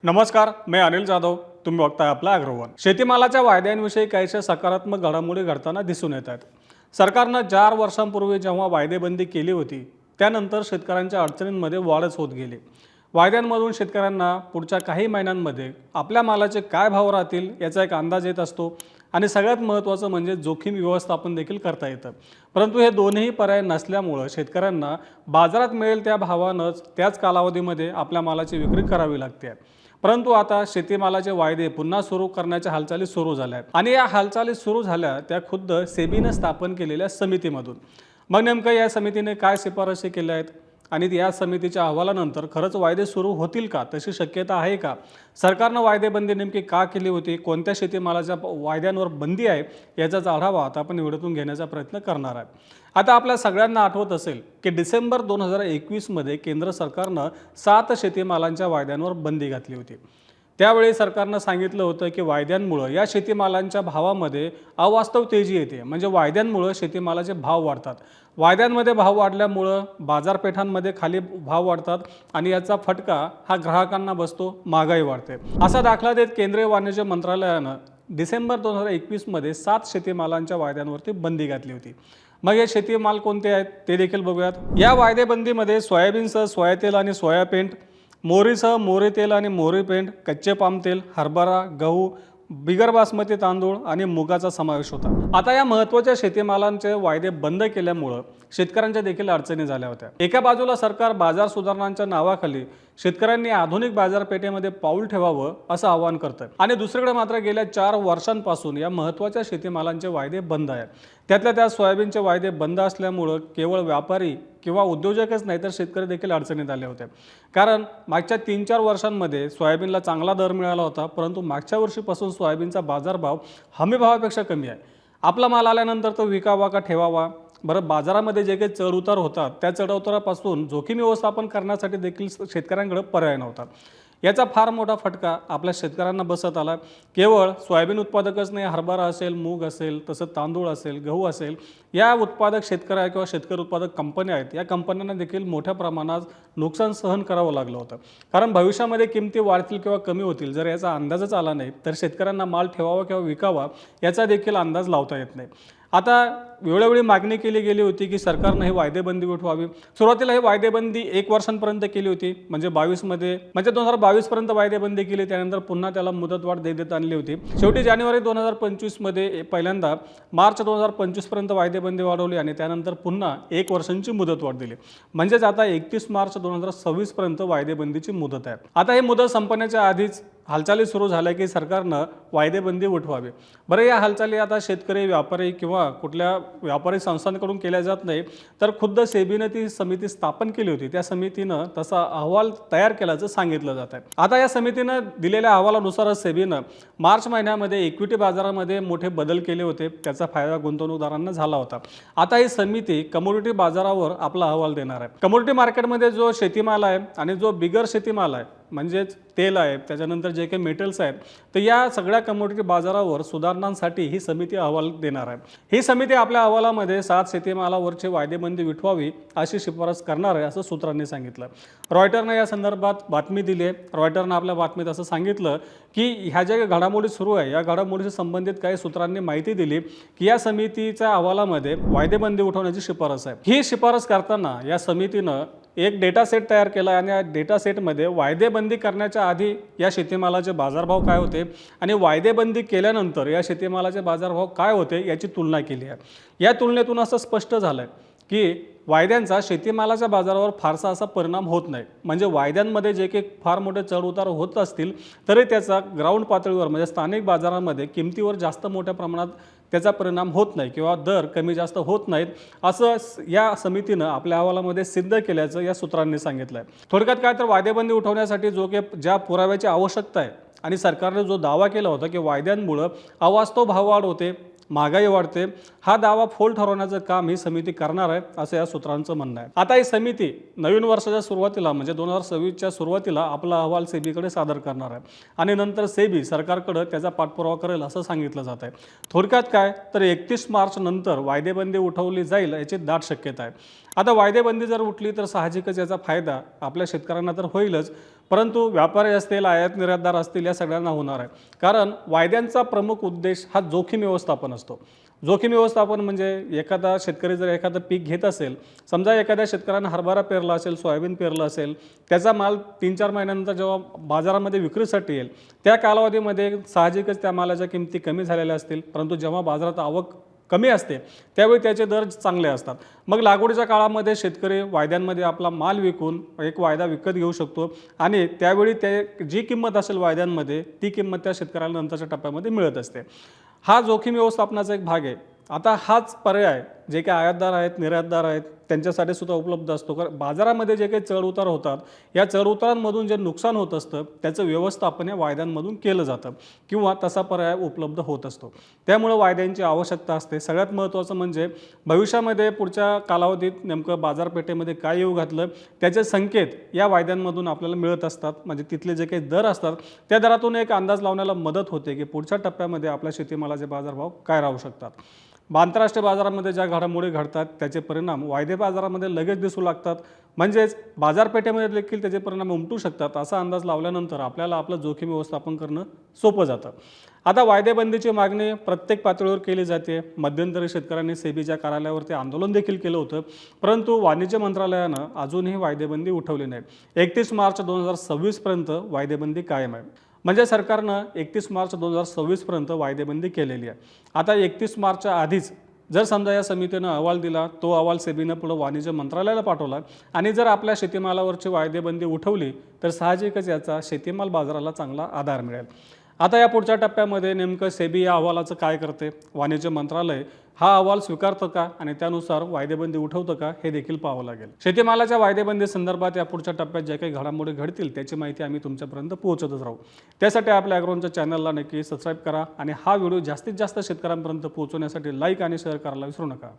नमस्कार, मैं अनिल जाधव. तुम्ही बघताय आपला अग्रवन. शेतीमालाच्या वायद्यांविषयी काहीशा सकारात्मक घडामोडी घडताना दिसून येत आहेत. सरकारनं 4 वर्षांपूर्वी जेव्हा वायदेबंदी केली होती त्यानंतर शेतकऱ्यांच्या अडचणींमध्ये वाढच होत गेली. वायद्यांमधून शेतकऱ्यांना पुढच्या काही महिन्यांमध्ये आपल्या मालाचे काय भाव राहतील याचा एक अंदाज येत असतो आणि सगळ्यात महत्त्वाचं म्हणजे जोखीम व्यवस्थापन देखील करता येतं. परंतु हे दोन्ही पर्याय नसल्यामुळं शेतकऱ्यांना बाजारात मिळेल त्या भावानंच त्याच कालावधीमध्ये आपल्या मालाची विक्री करावी लागते. परंतु आता शेतीमालाचे वायदे पुन्हा सुरू करण्याच्या हालचाली सुरू झाल्या आहेत आणि या हालचाली सुरू झाल्या त्या खुद्द सेबीने स्थापन केलेल्या समितीमधून. मग नेमकं या समितीने काय शिफारशी केल्या आहेत आणि या समितीच्या अहवालानंतर खरंच वायदे सुरू होतील का, तशी शक्यता आहे का, सरकारनं वायदेबंदी नेमकी का केली होती, कोणत्या शेतीमालाच्या वायद्यांवर बंदी आहे याचाच आढावा आता आपण व्हिडिओतून घेण्याचा प्रयत्न करणार आहे. आता आपल्या सगळ्यांना आठवत असेल की डिसेंबर 2021मध्ये केंद्र सरकारनं 7 शेतीमालांच्या वायद्यांवर बंदी घातली होती. त्यावेळी सरकारनं सांगितलं होतं की वायद्यांमुळे या शेतीमालांच्या भावामध्ये अवास्तव तेजी येते, म्हणजे वायद्यांमुळे शेतीमालाचे भाव वाढतात. वायद्यांमध्ये भाव वाढल्यामुळं बाजारपेठांमध्ये खाली भाव वाढतात आणि याचा फटका हा ग्राहकांना बसतो, महागाई वाढते. असा दाखला देत केंद्रीय वाणिज्य मंत्रालयानं डिसेंबर 2021मध्ये 7 शेतीमालांच्या वायद्यांवरती बंदी घातली होती. मग हे शेतीमाल कोणते आहेत ते देखील बघूयात. या वायदेबंदीमध्ये सोयाबीनसह सोया तेल आणि सोया पेंट, मोहरीसह मोहरी तेल आणि मोहरी पेंट, कच्चे पाम तेल, हरभरा, गहू, बिगर बासमती तांदूळ आणि मुगाचा समावेश होता. आता या महत्त्वाच्या शेतीमालांचे वायदे बंद केल्यामुळं शेतकऱ्यांच्या देखील अडचणी झाल्या होत्या. एका बाजूला सरकार बाजार सुधारणांच्या नावाखाली शेतकऱ्यांनी आधुनिक बाजारपेठेमध्ये पाऊल ठेवावं असं आवाहन करतं आणि दुसरीकडे मात्र गेल्या 4 वर्षांपासून या महत्त्वाच्या शेतीमालांचे वायदे बंद आहेत. त्यातल्या त्या सोयाबीनचे वायदे बंद असल्यामुळं केवळ व्यापारी किंवा उद्योजकच नाही तर शेतकरी देखील अडचणीत आले होते. कारण मागच्या 3-4 वर्षांमध्ये सोयाबीनला चांगला दर मिळाला होता, परंतु मागच्या वर्षीपासून सोयाबीनचा बाजारभाव हमीभावापेक्षा कमी आहे. आपला माल आल्यानंतर तो विकावा का ठेवावा, बरं बाजारामध्ये जे काही चढउतार होतात त्या चढउतारापासून जोखीम व्यवस्थापन करण्यासाठी देखील शेतकऱ्यांकडे पर्याय नव्हता. याचा फार मोठा फटका आपल्या शेतकऱ्यांना बसत आला. केवळ सोयाबीन उत्पादकच नाही, हरभरा असेल, मूग असेल, तसंच तांदूळ असेल, गहू असेल, या उत्पादक शेतकऱ्या किंवा शेतकरी उत्पादक कंपन्या आहेत, या कंपन्यांना देखील मोठ्या प्रमाणात नुकसान सहन करावं लागलं होतं. कारण भविष्यामध्ये किमती वाढतील किंवा कमी होतील जर याचा अंदाजच आला नाही तर शेतकऱ्यांना माल ठेवावा किंवा विकावा याचा देखील अंदाज लावता येत नाही. आता वेळोवेळी मागणी केली गेली होती की सरकारनं ही वायदेबंदी उठवावी. सुरुवातीला ही वायदेबंदी 1 वर्षांपर्यंत केली होती, म्हणजे 2022 पर्यंत वायदेबंदी केली. त्यानंतर पुन्हा त्याला मुदतवाढ देत आणली होती. शेवटी जानेवारी 2025मध्ये पहिल्यांदा मार्च 2025 पर्यंत वायदेबंदी वाढवली आणि त्यानंतर पुन्हा 1 वर्षांची मुदतवाढ दिली. म्हणजेच आता 31 मार्च 2026 पर्यंत वायदेबंदीची मुदत आहे. आता ही मुदत संपण्याच्या आधीच हालचाली सुरू झाल्या की सरकारनं वायदेबंदी उठवावी. बरं, या हालचाली आता शेतकरी, व्यापारी किंवा कुठल्या व्यापारी संस्थांकडून केल्या जात नाही तर खुद्द सेबीने ती समिती स्थापन केली होती. त्या समितीनं तसा अहवाल तयार केल्याचं सांगितलं जात आहे. आता या समितीनं दिलेल्या अहवालानुसारच सेबीनं मार्च महिन्यामध्ये इक्विटी बाजारामध्ये मोठे बदल केले होते. त्याचा फायदा गुंतवणूकदारांना झाला होता. आता ही समिती कमोडिटी बाजारावर आपला अहवाल देणार आहे. कमोडिटी मार्केटमध्ये जो शेतीमाल आहे आणि जो बिगर शेतीमाल आहे म्हणजेच तेल आहे, त्याच्यानंतर जे काही मेटल्स आहेत, तर या सगळ्या कमोडिटी बाजारावर सुधारणांसाठी ही समिती अहवाल देणार आहे. ही समिती आपल्या अहवालामध्ये 7 शेतीमालावरची वायदेबंदी उठवावी अशी शिफारस करणार आहे असं सूत्रांनी सांगितलं. रॉयटरनं या संदर्भात बातमी दिली आहे. रॉयटरनं आपल्या बातमीत असं सांगितलं की ह्या ज्या घडामोडी सुरू आहे या घडामोडीशी संबंधित काही सूत्रांनी माहिती दिली की या समितीच्या अहवालामध्ये वायदेबंदी उठवण्याची शिफारस आहे. ही शिफारस करताना या समितीनं एक डेटा सेट तयार केला आणि या डेटा सेटमध्ये वायदेबंदी करण्याच्या आधी या शेतीमालाचे बाजारभाव काय होते आणि वायदेबंदी केल्यानंतर या शेतीमालाचे बाजारभाव काय होते याची तुलना केली आहे. या तुलनेतून असं स्पष्ट झालं की वायद्यांचा शेतीमालाच्या बाजारावर फारसा असा परिणाम होत नाही. म्हणजे वायद्यांमध्ये जे काही फार मोठे चढउतार होत असतील तरी त्याचा ग्राउंड पातळीवर म्हणजे स्थानिक बाजारामध्ये किमतीवर जास्त मोठ्या प्रमाणात त्याचा परिणाम होत नाही किंवा दर कमी जास्त होत नाहीत असं या समितीनं आपल्या अहवालामध्ये सिद्ध केल्याचं या सूत्रांनी सांगितलं आहे. थोडक्यात काय तर वायदेबंदी उठवण्यासाठी ज्या पुराव्याची आवश्यकता आहे आणि सरकारने जो दावा केला होता की वायद्यांमुळं अवास्तव भाववाढ होते, महागाई वाढते, हा दावा फोल ठरवण्याचं काम ही समिती करणार आहे असं या सूत्रांचं म्हणणं आहे. आता ही समिती नवीन वर्षाच्या सुरुवातीला म्हणजे 2026च्या सुरुवातीला आपला अहवाल सेबीकडे सादर करणार आहे आणि नंतर सेबी सरकारकडे त्याचा पाठपुरावा करेल असं सांगितलं जात आहे. थोडक्यात काय तर 31 मार्च नंतर वायदेबंदी उठवली जाईल याची दाट शक्यता आहे. आता वायदेबंदी जर उठली तर साहजिकच याचा फायदा आपल्या शेतकऱ्यांना तर होईलच, परंतु व्यापारी असतील, आयात निर्यातदार असतील, या सगळ्यांना होणार आहे. कारण वायद्यांचा प्रमुख उद्देश हा जोखीम व्यवस्थापन असतो. जोखीम व्यवस्थापन म्हणजे एखादा शेतकरी जर एखादं पीक घेत असेल, समजा एखाद्या शेतकऱ्यानं हरभरा पेरला असेल, सोयाबीन पेरलं असेल, त्याचा माल 3-4 महिन्यानंतर जेव्हा बाजारामध्ये विक्रीसाठी येईल, त्या कालावधीमध्ये साहजिकच त्या मालाच्या किमती कमी झालेल्या असतील. परंतु जेव्हा बाजारात आवक कमी असते त्यावेळी त्याचे दर चांगले असतात. मग लागवडीच्या काळामध्ये शेतकरी वायद्यांमध्ये आपला माल विकून एक वायदा विकत घेऊ शकतो आणि त्यावेळी ते जी किंमत असेल वायद्यांमध्ये ती किंमत त्या शेतकऱ्याला नंतरच्या टप्प्यामध्ये मिळत असते. हा जोखीम व्यवस्थापनाचा एक भाग आहे. आता हाच पर्याय जे काही आयातदार आहेत, निर्यातदार आहेत त्यांच्यासाठी सुद्धा उपलब्ध असतो. कारण बाजारामध्ये जे काही चढउतार होतात, या चढउतारांमधून जे नुकसान होत असतं त्याचं व्यवस्थापन या वायद्यांमधून केलं जातं किंवा तसा पर्याय उपलब्ध होत असतो. त्यामुळे वायद्यांची आवश्यकता असते. सगळ्यात महत्त्वाचं म्हणजे भविष्यामध्ये पुढच्या कालावधीत नेमकं बाजारपेठेमध्ये काय येऊ घातलं त्याचे संकेत या वायद्यांमधून आपल्याला मिळत असतात. म्हणजे तिथले जे काही दर असतात त्या दरातून एक अंदाज लावण्याला मदत होते की पुढच्या टप्प्यामध्ये आपल्या शेतीमालाचे बाजारभाव काय राहू शकतात. आंतरराष्ट्रीय बाजारामध्ये ज्या घडामोडी घडतात त्याचे परिणाम वायदे बाजारामध्ये लगेच दिसू लागतात. म्हणजेच बाजारपेठेमध्ये देखील त्याचे परिणाम उमटू शकतात. असा अंदाज लावल्यानंतर आपल्याला आपलं जोखीम व्यवस्थापन करणं सोपं जातं. आता वायदेबंदीची मागणी प्रत्येक पातळीवर केली जाते. मध्यंतरी शेतकऱ्यांनी सेबीच्या कार्यालयावरती आंदोलन देखील केलं होतं, परंतु वाणिज्य मंत्रालयानं अजूनही वायदेबंदी उठवली नाही. 31 मार्च 2026 पर्यंत वायदेबंदी कायम आहे. म्हणजे सरकारनं 31 मार्च 2026 पर्यंत वायदेबंदी केलेली आहे. आता 31 मार्चच्या आधीच जर समजा या समितीनं अहवाल दिला, तो अहवाल सेबीनं पुढं वाणिज्य मंत्रालयाला पाठवला आणि जर आपल्या शेतीमालावरची वायदेबंदी उठवली तर साहजिकच याचा शेतीमाल बाजाराला चांगला आधार मिळेल. आता या पुढच्या टप्प्यामध्ये नेमकं सेबी या अहवालाचं काय करते, वाणिज्य मंत्रालय हा अहवाल स्वीकारतं का आणि त्यानुसार वायदेबंदी उठवतं का हे देखील पाहावं लागेल. शेतीमालाच्या वायदेबंदी संदर्भात या पुढच्या टप्प्यात ज्या काही घडामोडी घडतील त्याची माहिती आम्ही तुमच्यापर्यंत पोहोचतच राहू. त्यासाठी आपल्या ॲग्रोवनच्या चॅनलला नक्की सबस्क्राईब करा आणि हा व्हिडिओ जास्तीत जास्त शेतकऱ्यांपर्यंत पोहोचवण्यासाठी लाईक आणि शेअर करायला विसरू नका.